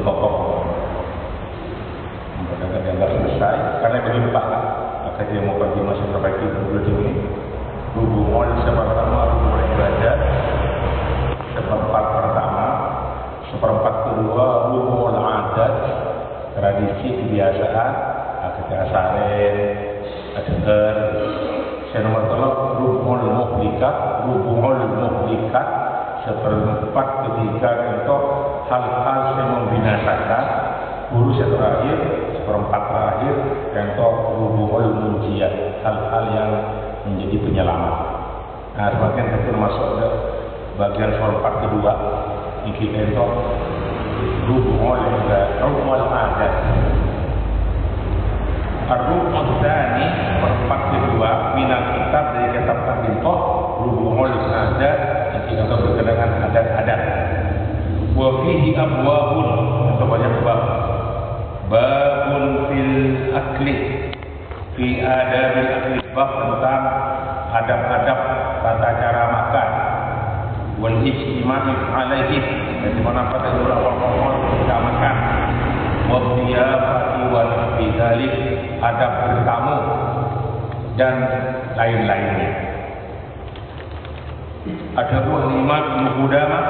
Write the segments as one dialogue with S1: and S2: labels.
S1: pokok. Mudah-mudahan dianggap selesai karena berlimpah lah. Maka dia mau bagi masih perbaiki dulu ini. Hubungan sepertama hubungan ibadah, seperempat pertama, seperempat kedua hubungan adat, tradisi kebiasaan, akikah saren, adher. Nomor 3 hubungan muhlikat, seperempat ketiga untuk hal-hal yang membinasakan. Urus yang terakhir, seperempat terakhir untuk hubungan munjiat, hal-hal yang menjadi penyelamat. Nah, semakin itu termasuk bagian seperempat kedua yang kita itu hubungan adat. Ar-rukun tsani, seperempat kedua minat kitab dari kitab Al-Inqah, hubungan adat yang kita berkenaan adat-adat. Wa fihi abwabun, atau banyak bab. Babun fil akli, fi adabil akli, bab tentang adab-adab tata cara makan. Wal ijtima'i alaihi, di mana pada awal-awal kita makan. Wa dhiyafati wa nahwi dzalik, adab bertamu dan lain-lainnya. Ada buah lima Qudamah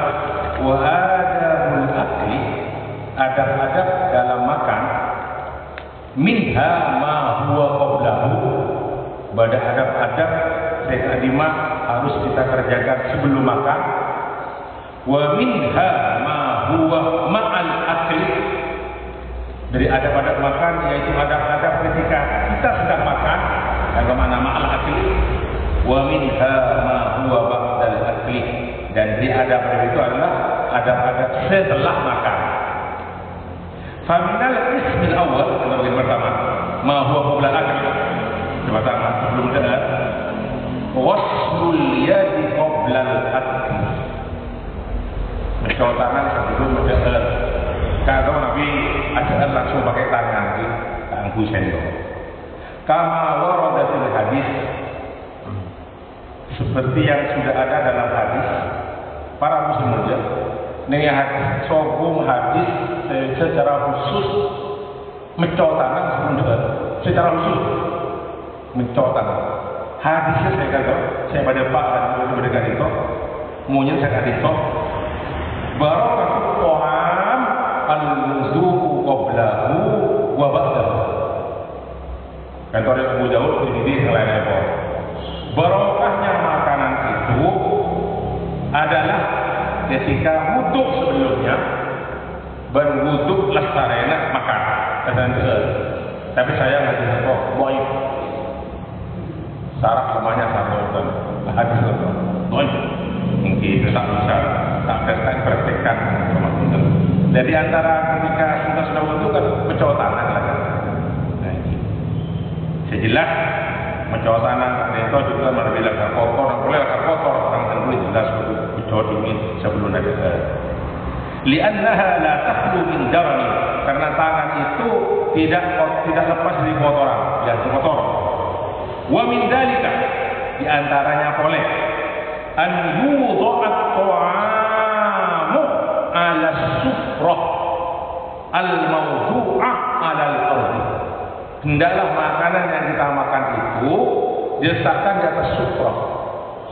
S1: wa adabul akli, adab-adab dalam makan. Minha ma huwa qablahu, pada adab-adab Syekh Adima harus kita kerjakan sebelum makan. Wa minha ma huwa ma'al akli, dari adab-adab makan yaitu adab-adab ketika kita sedang makan, dan mana ma'al akli. Wa minha ma huwa ba'dal akli, dan di adab itu adalah adab-adab setelah makan. Faminal ismil awal, yang pertama, ma huwa qabla akli, pertama sebelum dengar. Waslul yadi qabla al-akli, mencuci tangan sebelum mendengar. Kalau Nabi ajaan langsung pakai tangan, tangguh sendok. Kama waradatil hadis, seperti yang sudah ada dalam hadis para muslimin. Ini hadis sobung hadis secara khusus mencuci tangan sebelum dengar. Secara khusus mencuci tangan. Hadisnya saya kata, saya pada Pak dan mendengar itu, mungkin saya kata itu, barakatuh Tuhan al-wudu'u qablahu wa ba'dahu. Kantor Abu Daud ini lain apa? Barokahnya makanan itu adalah ketika wudu sebelumnya, dan wudu lastarena makan. Tapi saya nggak bisa kok boy. Saraf semuanya sama dan hadis itu boy. Mungkin tak bisa tak praktekkan sama kita. Jadi antara ketika kita sudah wudu kan mencuci tangan lah kan. Nah, ini sejelas mencuci tangan itu juga merbila kotor, boleh kotor tangan itu jelas mencuci ini sebelum ada. Li'annaha la takhlu min darani, karena tangan itu tidak lepas dari kotoran, ya kotor. Wa min dzalika, di antaranya boleh an yudha'at ta'amu ala sufrah al-mawdu'ah ala al-ardi. Hendaklah makanan yang kita makan itu diletakkan di atas sufrah.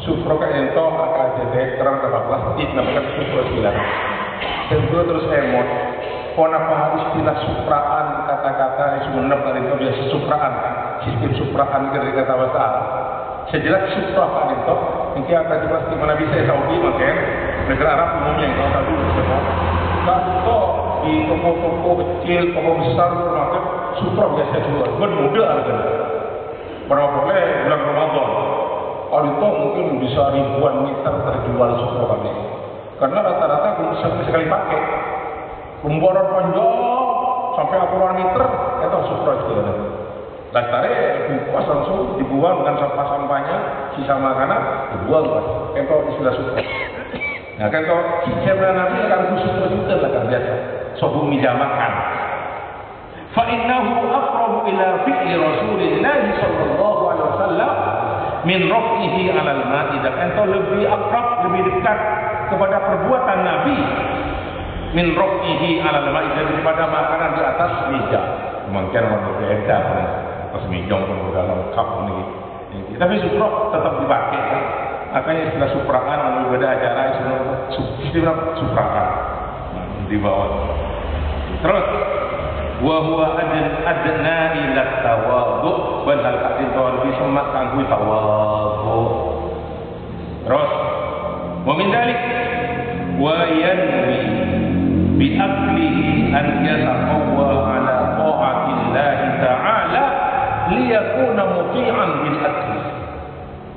S1: Sufrah kan itu akan jadi terang plastik, namanya sufrah silang. Tentu terus emot. Kenapa harus istilah supraan, kata-kata yang sebenarnya itu biasa supraan, sistem supraan dari kata bahasa Arab. Sejelas supraan itu, ini akan jelas di mana bisa Saudi makan negara Arab umumnya yang tahu dulu semua. Kalau di toko-toko kecil, toko besar makan supra biasa jual, bermudah harganya. Berapa boleh bulan Ramadan? Kalau itu mungkin bisa ribuan liter terjual supra kami. Karena rata-rata belum sekali pakai. Pemboran panjang sampai puluhan liter itu supra juga ada. Dasarnya dikupas langsung dibuang dengan sampah-sampahnya, sisa makanan dibuang mas. Itu istilah supra. Nah kan kalau saya Nabi akan khusus juga lah kan biasa. Sobung meja makan. Fa innahu aqrabu ila fi'li Rasulillah sallallahu alaihi wasallam min raf'ihi 'ala al-ma'idah. Itu lebih akrab, lebih dekat kepada perbuatan Nabi min rofihi alal ma'i, daripada makanan di atas meja. Mungkin orang berbeda atas meja pun dalam cup ini. Tapi sufrah tetap dipakai kan? Makanya istilah suprakan berbeda acara istilah suprakan di bawah. Terus wa huwa adna ila tawadhu wal halqatin tawalbi semak kanggo tawadhu. Terus wa min dalik wa yanwi bi aqlihi an yataqawwa ala ta'atillahi ta'ala liyakuna muti'an bil akli.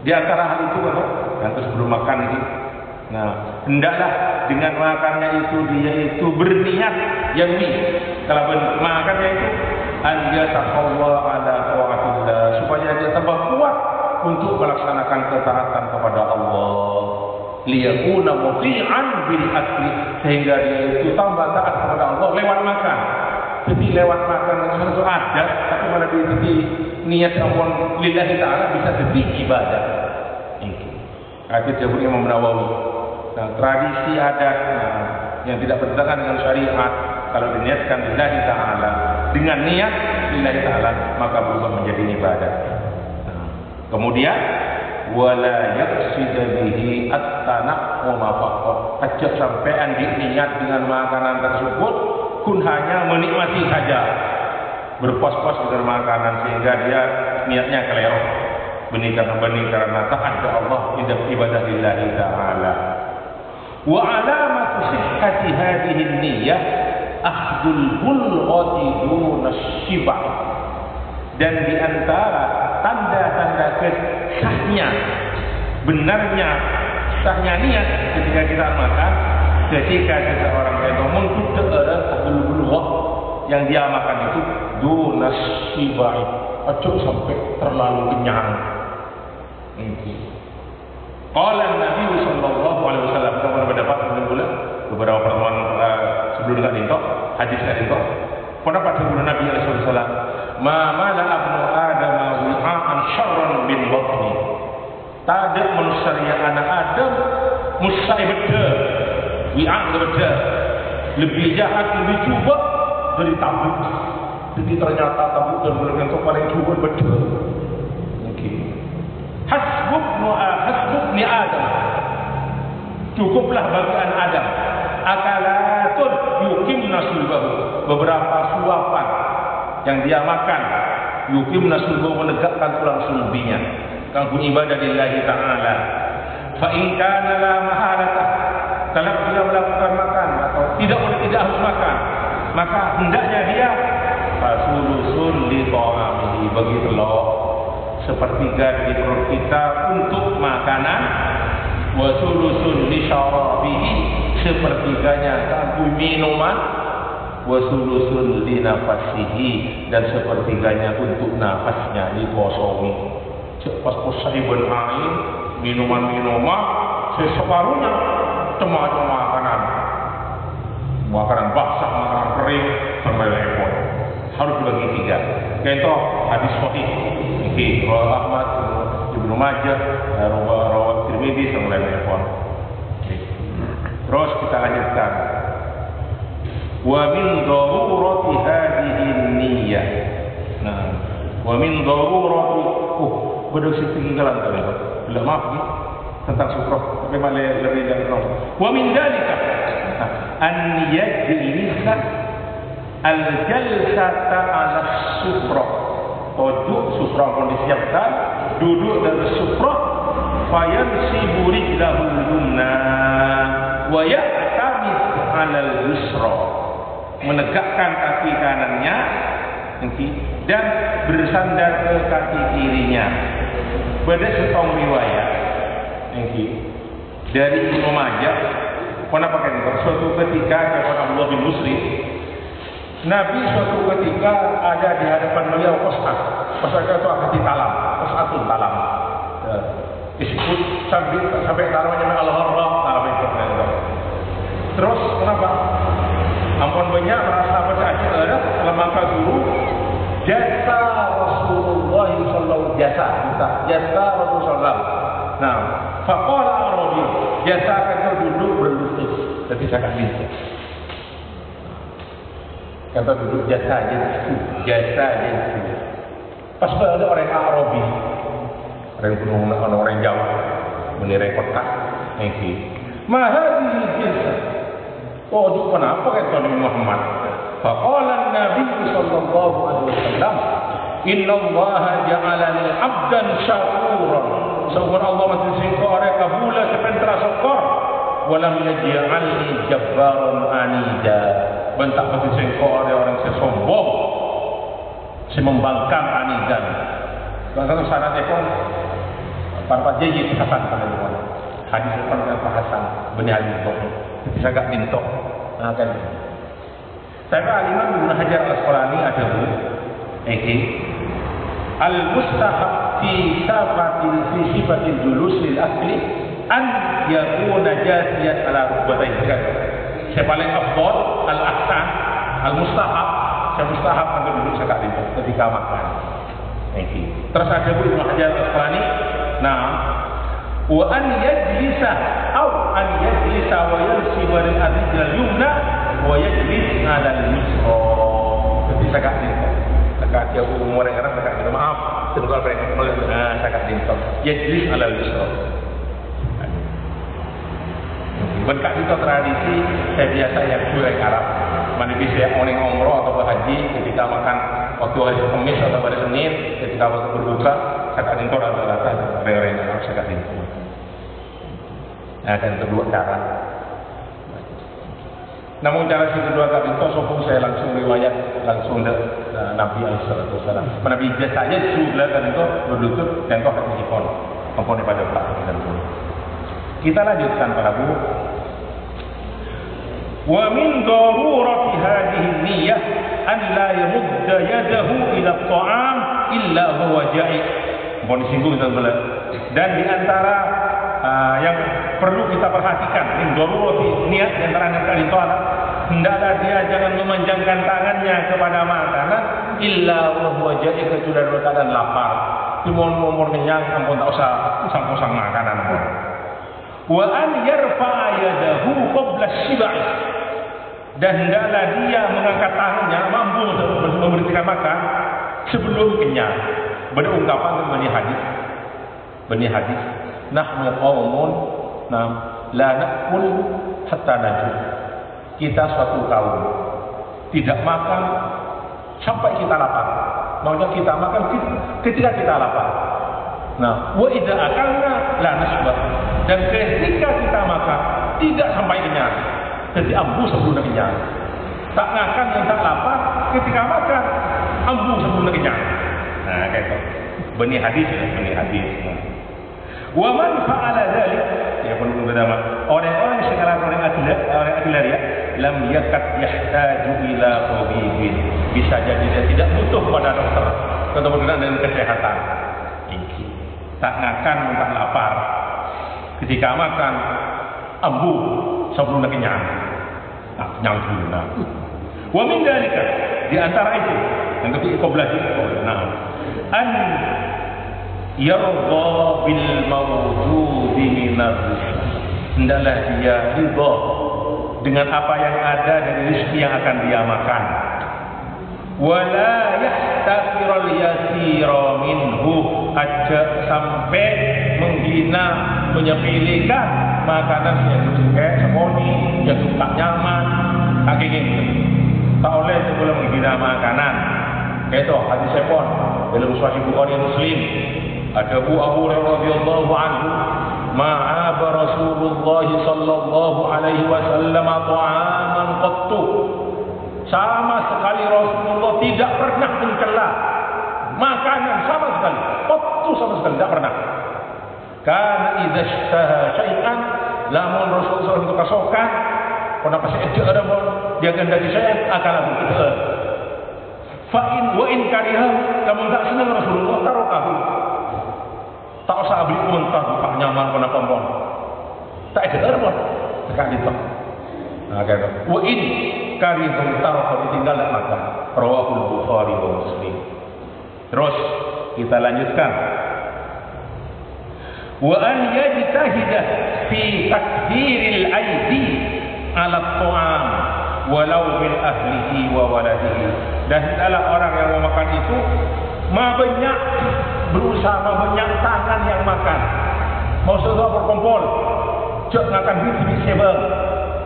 S1: Di antara hal itu yang sebelum makan ini, nah hendaklah dengan makannya itu dia itu berniat yanwi, kalau makannya itu an yataqawwa ala ta'atillah, supaya dia tambah kuat untuk melaksanakan ketaatan kepada Allah. Liyakuna muti'an bil akli, sehingga dia itu tambah taat kepada Allah lewat makan. Jadi lewat makan itu ada, tapi malah jadi niat Allah lillahi ta'ala bisa jadi ibadah. Itu disebut Imam Nawawi. Nah, tradisi adat yang tidak bertentangan dengan syariat, kalau diniatkan lillahi ta'ala dengan niat lillahi ta'ala, maka berubah menjadi ibadah. Kemudian wala yaqsid bihi at-tana'uma faqat, ajak sampean niat dengan makanan tersebut kun hanya menikmati saja, berpuas-puas dengan makanan sehingga dia niatnya keliru, benih karena taat kepada Allah, ibadah lillahi ta'ala. Wa alamatu sihhati hadhihi niyyah akhdul bulghati duna shiba', dan di antara tanda-tanda sahnya, benarnya sahnya niat ketika kita makan, ketika seseorang itu menuntut akhdul bulghah, yang dia makan itu duna shiba', acuk sampai terlalu kenyang. Qala Nabi sallallahu alaihi wasallam, kita pernah mendapat beberapa pertemuan sebelum dekat itu, hadis dekat itu. Pendapat sebelum Nabi sallallahu alaihi wasallam, ma mala abnu adam wi'an syarran bin batni. Tak ada manusia yang anak Adam musai beda, wi'an beda, lebih jahat, lebih cuba dari tabuk. Jadi ternyata tabuk dan belum yang paling cuba beda. Hasbuk ni Adam, cukuplah bagi anak Adam akalatun yukim nasulbahu, beberapa suapan yang dia makan, yukim nasulbahu, menegakkan tulang sulbinya, kanggo ibadah lillahi ta'ala. Fa in kana la mahalata, kalau dia melakukan makan atau tidak harus makan, maka hendaknya dia fasulusul li ta'amihi, bagi telur sepertiga dari perut kita untuk makanan, wa sulusun li syarabihi, sepertiganya kanggo minuman, wa sulusun li nafasihi, dan sepertiganya untuk nafasnya dikosongi. Pas posai air, minuman separuhnya cuma makanan basah, makanan kering, sampai repot. Harus dibagi tiga. Contoh hadis sahih Rawi Ahmad, Ibnu Majah, Rawi Tirmidzi, sama lain-lain. Terus kita lanjutkan. Wa min darurati hadhihi niyyah. Nah, wa min darurati bodoh setinggalan tadi. Belum maaf ni tentang sufrah, tapi malah lebih dari itu. Wa min dalika an yajlisa al-jalsata ala sufrah. Duduk sufrah pun disiapkan, duduk dari sufrah, fayansibu rijlahu yumna wa ya'tamid 'ala al-yusra, menegakkan kaki kanannya dan bersandar ke kaki kirinya. Pada setong riwayat dari Ibnu Majah, kenapa kan suatu ketika kepada Abdullah bin Musri, Nabi suatu ketika ada di hadapan beliau qas'ah itu hati talam, qas'atul talam. Disebut sampai talamnya al-gharrah, terus kenapa? Ampun banyak merasa bersaja dalam maka guru jasa Rasulullah sallallahu jasa Rasulullah. Nah, faqala Arabi, jasa kan duduk berlutut, tapi saya minta. Kata duduk jasa jinsu. Pas ada orang Arabi, orang gunung, orang Jawa, menilai kota, ini. Mahadil jinsa. Oh, itu kenapa kata Nabi Muhammad? Faqala Nabi sallallahu alaihi wasallam, Inna Allah ja'ala lil 'abdan syakuran. Semoga Allah masih singkau orang kabula sepentra syukur. Walam yaj'alni jabbaran anida. Bentak masih singkau orang sesombong, si membangkang anidan. Kalau syaratnya pun para jayid hasan pada orang. Hadis depan dengan Pak Hasan benih hadis itu. Bisa gak dintok. Nah kan. Tapi Al-Imam Ibnu Hajar Al-Asqalani ada bu. Al-mustahab fi sifatil julusil asli an yakuna jasiyan ala rukbatayhi. Saya paling afdal al-ahsan al-mustahab. Saya mustahab untuk duduk sekali ketika makan. Terus ada bu Ibnu Hajar Al-Asqalani. Nah, wa an yajlisa aw an yajlisa wa yansiba lil arjal yumna wa yajlis ala al-yusra. Jadi sakit dintok. Sakit dia umur yang orang sakit dintok. Maaf, tunggal mereka sakit dintok. Yajlis ala al-yusra. Berkat itu tradisi saya biasa yang dua Arab. Mana bisa orang umroh atau berhaji ketika makan waktu hari Kamis atau hari Senin ketika waktu berbuka sakit dintok rata-rata orang Arab sakit dintok. Nah, dan kedua cara. Namun cara si kedua kali itu sopung saya langsung riwayat langsung dari Nabi Alaihissalam. Nabi biasa saja sudah kan itu berlutut dan kau akan ikon komponen pada tak dan pun. Kita lanjutkan para guru. Wa min darurati hadhihi niyyah an la yamudda yadahu ila at-ta'am illa huwa ja'i. Mohon disinggung dan di antara yang perlu kita perhatikan min darurati niat yang terangkan itu adalah hendaklah dia jangan memanjangkan tangannya kepada makanan illa huwa ja'i kecuali dalam keadaan lapar. Timur kenyang ampun tak usah usang-usang makanan. Wa an yarfa'a yadahu qabla shiba'i. Dan hendaklah dia mengangkat tangannya mampu memberikan makan sebelum kenyang. Berungkapan benih hadis. Nahnu qaumun la na'kul hatta najud. Kita suatu kaum tidak makan sampai kita lapar. Maksudnya kita makan ketika kita lapar. Nah, wa idza akalna la nasbah. Dan ketika kita makan tidak sampai kenyang. Jadi ambu sebelum kenyang. Tak makan yang tak lapar ketika makan ambu sebelum kenyang. Nah, kayak itu. Benih hadis. Wa man fa'ala dzalik ya pun pertama orang-orang sekarang orang akilah ya lam yakat yahtaju ila tabibin, bisa jadi dia tidak butuh pada dokter untuk berkenaan dengan kesehatan. Tak makan tak lapar ketika makan ambu sebelum kenyang. Kenyang dulu. Wa min dzalika di antara itu yang ketika kau belajar an yarda bil mawjudi minar rizq. Hendaklah dia ridha dengan apa yang ada dari rezeki yang akan dia makan. Wala yahtaqiral yasira minhu, aja sampai menghina menyepelekan makanan yang kayak seponi yang tak nyaman kaki gitu. Tak oleh sebelum menghina makanan. Kayak itu hadis sepon dalam Sahih Bukhari Muslim. Ada Abu Hurairah radhiyallahu anhu, ma'aba Rasulullah sallallahu alaihi wasallam ta'aman qattu. Sama sekali Rasulullah tidak pernah mencela makanan sama sekali. Qattu sama sekali tidak pernah. Kana idza ishtaha syai'an, lamun Rasulullah itu kasokan, kenapa saya ada pun dia gendaki saya akan aku kita. Fa in wa in kariha, kamu tak senang Rasulullah tarukahu. Tak usah beli mentah, tak nyaman kena pompong. Tak ada pun sekali tu. Nah, kata, wa in karihum taruh ditinggal tak makan. Rawahul Bukhari wa Muslim. Terus kita lanjutkan. Wa an yajtahidah fi takdiril aidi ala ta'am walau min ahlihi wa waladihi. Dan adalah orang yang mau makan itu banyak berusaha, banyak tangan yang makan. Maksudnya berkumpul, cek makan biji sebel,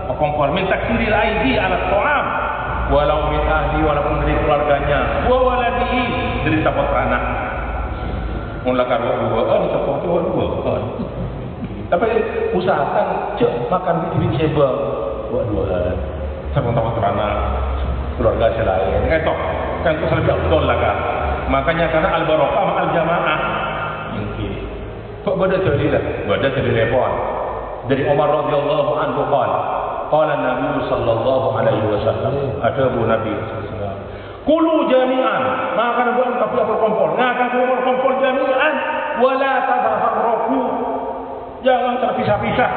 S1: berkumpul minta kiri aidi ala ta'am, walau min ahli, walaupun dari keluarganya, wa waladihi, dari tapak anak. Mula karo dua, tapak dua. Tapi usahakan cek makan biji sebel, dua. Sama-sama kerana keluarga selain. Itu kan itu lebih betul lah kan. Makanya karena al-barokah sama al-jamaah. Kok beda telepon. Dari Umar radhiyallahu anhu qala Nabi sallallahu alaihi wasallam, ada Abu Nabi sallallahu. Kulu jami'an, makan bukan tapi berkumpul. Ngakan berkumpul jami'an, wala tatafarraqu. Jangan terpisah-pisah.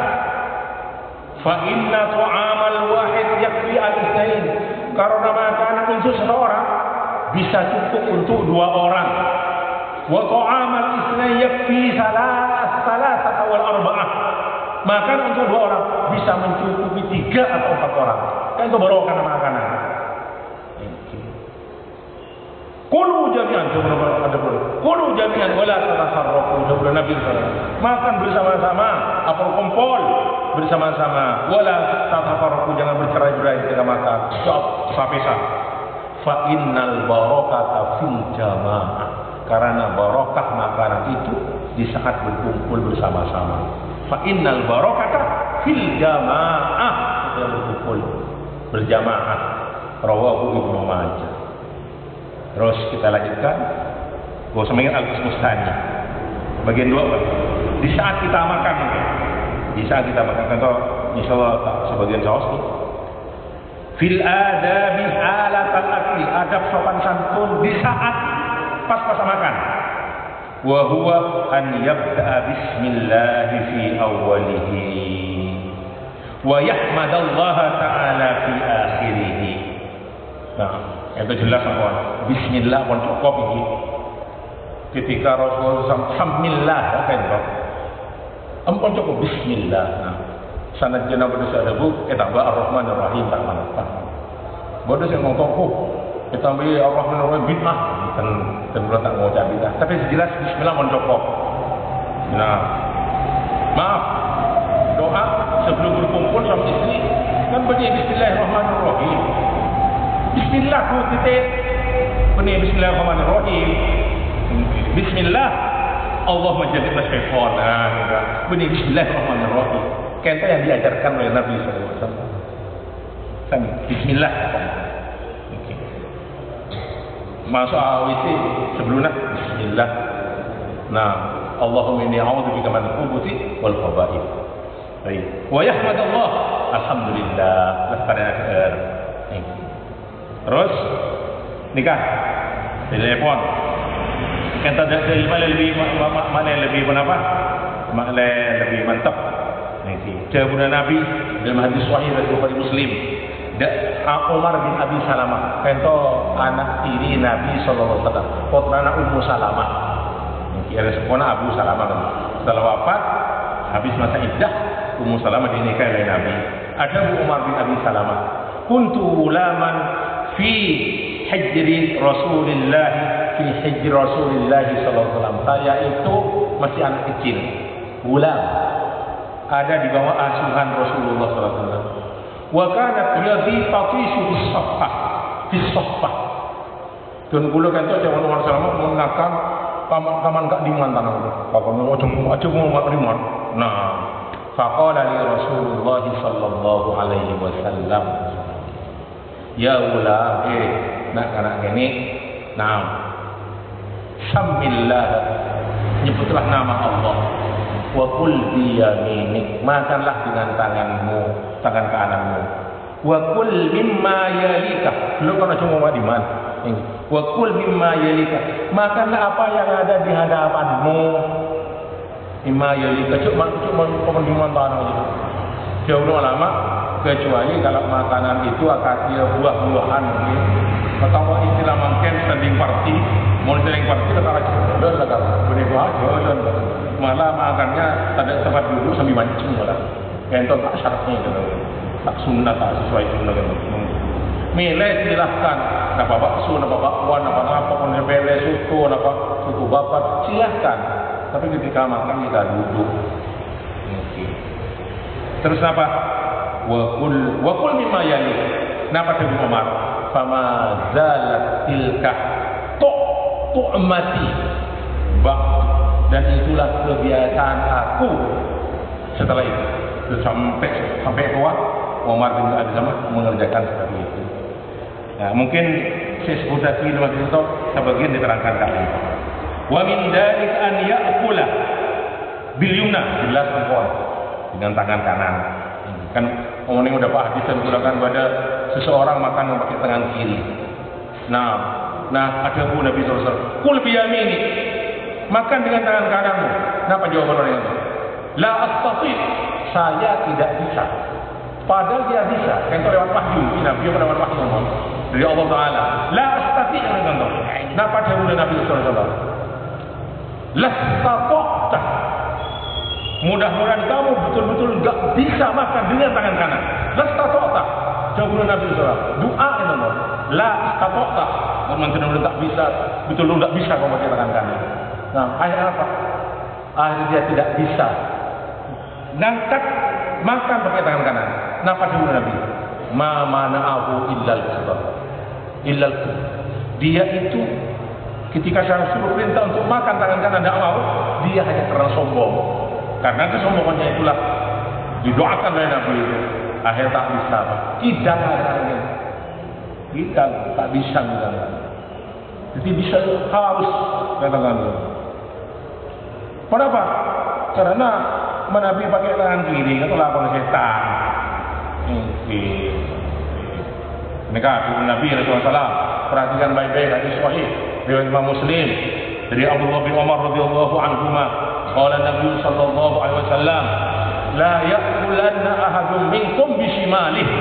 S1: Fa inna ta'amal wahid yakfi al-itsnain. Karena makanan untuk seorang bisa cukup untuk dua orang. Wa ta'amal itsnain yakfi salasata wal arba'ah. Makanan untuk dua orang bisa mencukupi 3 atau 4 orang. Kan itu baru karena makanan. Kulu jami'an, kulu jami'an wala tatafarraqu. Nabi sallallahu alaihi wasallam. Makan bersama-sama, apa kumpul bersama-sama, wala tatafarraqu, jangan bercerai-berai ketika makan. Pisah-pisah. Fa innal barakata fil jamaah. Karena barakah makanan itu di saat berkumpul bersama-sama. Fa innal barakata fil jamaah, kita berkumpul berjamaah. Rawahu Ibnu Majah. Terus kita lanjutkan. Gua semakin al-Bustani. Bagian 2 Pak. Di saat kita makan, di saat kita makan, contoh insyaallah sebagian saus nih. Fil adabi alat al-akli, adab sopan santun di saat pas makan. Wa huwa an yabda'a bismillah fi awwalihi wa yahmadallaha ta'ala fi akhirih. Nah, itu jelas apa? Bismillah pun cukup ini. Ketika Rasulullah samillah kan Pak. Ampun cukup bismillah. Nah, sanad jenah bodoh sadabu tambah ar-rahmanir rahim tak manfaat. Bodoh sing ngomong kok tambah ar-rahmanir rahim bid'ah dan tak mau bid'ah. Tapi jelas bismillah pun cukup. Nah, maaf. Doa sebelum berkumpul sama istri kan bunyi bismillahirrahmanirrahim. Bismillah ku titik. Bunyi bismillahirrahmanirrahim. Bismillah Allah menjadi syaitan. Nah, bunyi bismillahirrahmanirrahim. Kenta yang diajarkan oleh Nabi SAW. Bismillah. Okay. Masuk WC sebelumnya bismillah. Nah, Allahumma inni a'udzubika min al-khubuthi wal khaba'ith. Baik. Wa yahmadallah. Alhamdulillah. Pada akhir. Terus nikah. Telepon. Kan dari mana lebih apa? Mana lebih mantap. Jawabnya Nabi dalam hadis sahih dari Bukhari Muslim. Umar bin Abi Salamah, itu anak tiri Nabi sallallahu alaihi wasallam, putrana Ummu Salamah. Ada sepupu Abu Salamah. Setelah wafat, habis masa iddah, Ummu Salamah dinikahi oleh Nabi. Ada Umar bin Abi Salamah. Kuntu ulaman fi hijri Rasulillah, fi hijri Rasulillah sallallahu alaihi wasallam. Saya itu masih anak kecil, ulam. Ada di bawah asuhan Rasulullah sallallahu alaihi wasallam. Wa kanat yadi tatishu bis-saffah. Dan kula kan tu jangan Umar sallallahu mengakan paman kak di mana itu. Pakon aja mau liman. Nah, faqala li Rasulullah sallallahu alaihi wasallam. Ya ulam, nak anak ini, nah, samillah, nyebutlah nama Allah. Wa qul bi yaminik, makanlah dengan tanganmu, tangan kananmu. Wa qul mimma yalika, lu kan cuma di mana? Wa qul mimma yalika, makanlah apa yang ada di hadapanmu. Mimma yalika, cuma di mana aja. Jauh lama, kecuali kalau makanan itu akan dia buah-buahan, atau istilah mungkin standing party, monitoring party kita akan jalan, berbuah jalan. Malah makannya ada tempat duduk sambil mancing malah. Yang itu tak syaratnya gitu. Tak sunnah, tak sesuai sunnah gitu. milih silahkan. Napa bakso, napa bakwan, napa apa pun bele soto, napa suku babat silahkan. Tapi ketika makan kita duduk. Okay. Terus apa? Wakul mimma yali. Napa Ibnu Umar? Fama zalat tilka tu'mati bak, dan itulah kebiasaan aku setelah itu. Sampai tua Umar bin Abdul Aziz mengerjakan seperti itu. Nah, mungkin saya sebut lagi waktu itu sebagian diterangkan kali. Wa min dalik an ya'kula bil yumna, jelas perempuan dengan tangan kanan. Kan ini udah Pak hadis dan gunakan pada seseorang makan memakai tangan kiri. Nah ada Bu Nabi SAW, kul biyamini, makan dengan tangan kananmu. Kenapa jawaban orang itu? La astati, saya tidak bisa. Padahal dia bisa. Contoh lewat wahyu, Nabi lewat wahyu dari Allah Taala. La astati, contoh. Kenapa jawab Nabi SAW? Lastata'ta, mudah-mudahan kamu betul-betul enggak bisa makan dengan tangan kanan. Lastata'ta, jawab Nabi SAW. Doa yang nomor. La astata', benar-benar tak bisa, betul-betul enggak bisa kamu pakai tangan kanan. Nah, akhirnya apa? Akhirnya dia tidak bisa ngangkat makan pakai tangan kanan. Kenapa dulu Nabi? Ma mana'ahu illal kibar. Dia itu ketika saya suruh perintah untuk makan tangan kanan tidak mau, dia hanya karena sombong. Karena kesombongannya itulah didoakan oleh Nabi itu. Akhirnya tak bisa, tidak ada. Tidak, tak bisa misalnya. Jadi bisa harus katakan. Kenapa? Karena Nabi pakai tangan kiri, itu lapor setan. Ini kan Nabi Rasulullah. Perhatikan baik-baik hadis sahih riwayat Imam Muslim dari Abdullah bin Umar radhiyallahu anhuma. Qala Nabi sallallahu alaihi wasallam, la ya'kulanna ahadun minkum bishimalihi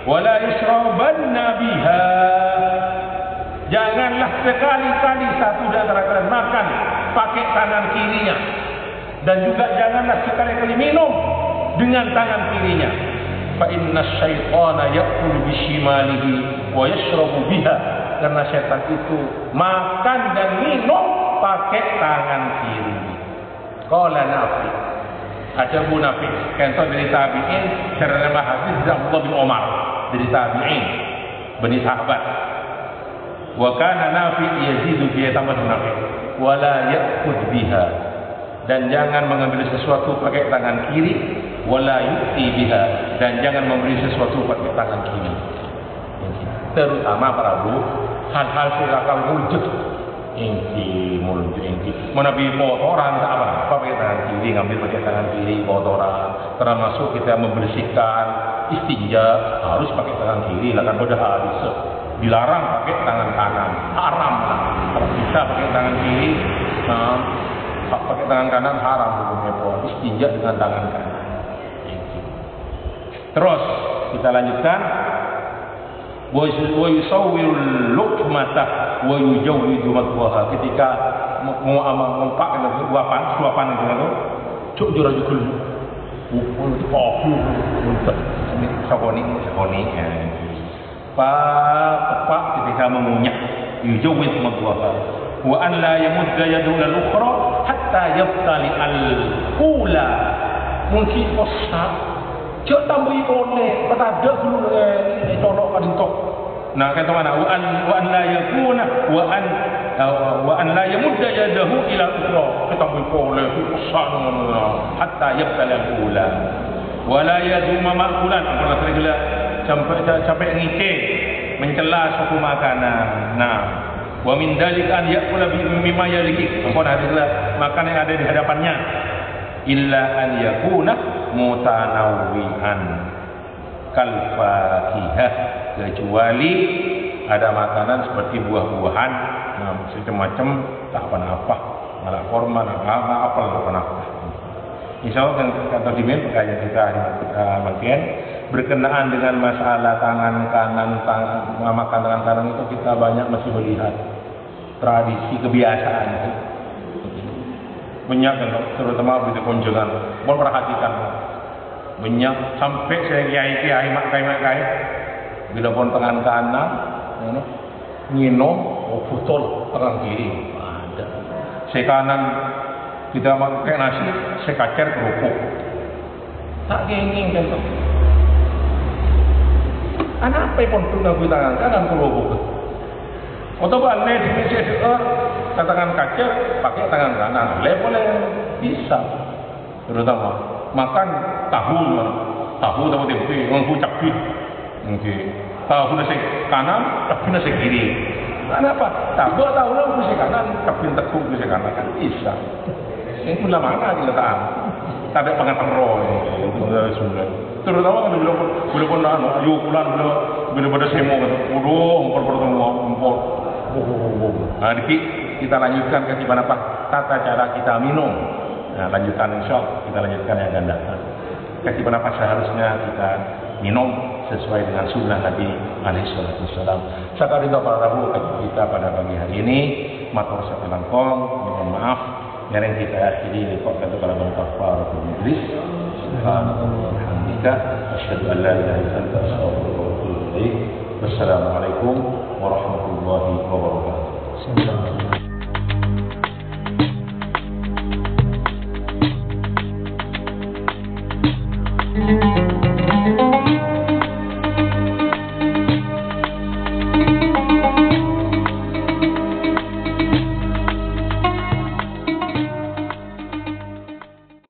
S1: wa la yashrabanna biha. Janganlah sekali-kali satu di antara kalian makan pakai tangan kirinya, dan juga janganlah sekali-kali minum dengan tangan kirinya. Fa inna syaitana ya'kulu bishimalihi wa yashrabu biha. Karena setan itu makan dan minum pakai tangan kiri. Qala Nafi, ada Bu Nafi, contoh dari tabi'in, karena hadis dari Abdullah bin Umar dari tabi'in, bani sahabat. Wa kana Nafi yazidu bi tambah Nafi, wala ya'khudh biha, dan jangan mengambil sesuatu pakai tangan kiri, wala yu'ti biha, dan jangan memberi sesuatu pakai tangan kiri. Terutama para Bu, hal-hal silakan wujud inti mulut inti menabi kotoran apa pakai tangan kiri, ngambil pakai tangan kiri kotoran, termasuk kita membersihkan istinja harus pakai tangan kiri lah, kan udah habis dilarang pakai tangan kanan, haram lah. Kalau bisa pakai tangan kiri, pakai tangan kanan haram hukumnya, istinja dengan tangan kanan. Terus kita lanjutkan. Wa yusawwirul luqmata wa yujawwidu madwaha, ketika mau mempak suapan itu cuk jura jukul itu kopi untuk sakoni pak ketika mengunyah yujawwid madwaha wa an la yamudda yadu al ukhra hatta yabtali al ula, mungkin kosa cek tambahi boleh, berada dulu colok kadintok. Nah, kata mana? Wa an la yakuna wa an la yamudda yadahu ila al-ukhra. Tambahi boleh usan hatta yabtala al-ula. Wa la yaduma ma'kulan, apabila tergila sampai ngite mencela suatu makanan. Nah, wa min dalik an yakula mimma yaliki. Apa adalah makanan yang ada di hadapannya. Illa an yakuna mutanawwi'an kal fakihah, kecuali ada makanan seperti buah-buahan, macam-macam tak apa-apa, malah korma, apel, apa-apa. Insyaallah kata dimin perkaya kita bagian berkenaan dengan masalah tangan kanan, makan tangan kanan itu kita banyak masih melihat tradisi kebiasaan itu. Banyak kan, terutama begitu kunjungan, mau perhatikan banyak sampai saya kiai mak kai Bila pun tangan kanan, minum, betul tangan kiri. Ada. Si kanan kita pakai nasi, si kacer kerupuk. Tak genging kan? Anak apa pun tu nak tangan kanan kerupuk. Atau balik di sini tangan kacer pakai tangan kanan, boleh bisa. Terutama makan tahu tempe, ngangku capit. Tahu nasi kanan, tapi nasi kiri. Kenapa? Tahu nasi kanan, tapi tekuk nasi kanan kan bisa. Ini pun lama kita tahu. Tak ada pengetahuan roh ini. Terutama kan bila pun ayu pulang bila pada semo kan, empor. Nah, kita lanjutkan ke gimana Pak tata cara kita minum. Nah, lanjutan insya kita lanjutkan yang akan datang. Bagaimana seharusnya kita minum sesuai dengan sunnah Nabi Alaihissalam. Sekarang para Rabu kita pada pagi hari ini matur sakalangkong, mohon maaf yang kita akhiri lipat kepada kafaratul majlis. Alhamdulillah, asyhadu an la ilaha illa anta astaghfiruka wa atubu ilaik. Wassalamualaikum warahmatullahi wabarakatuh.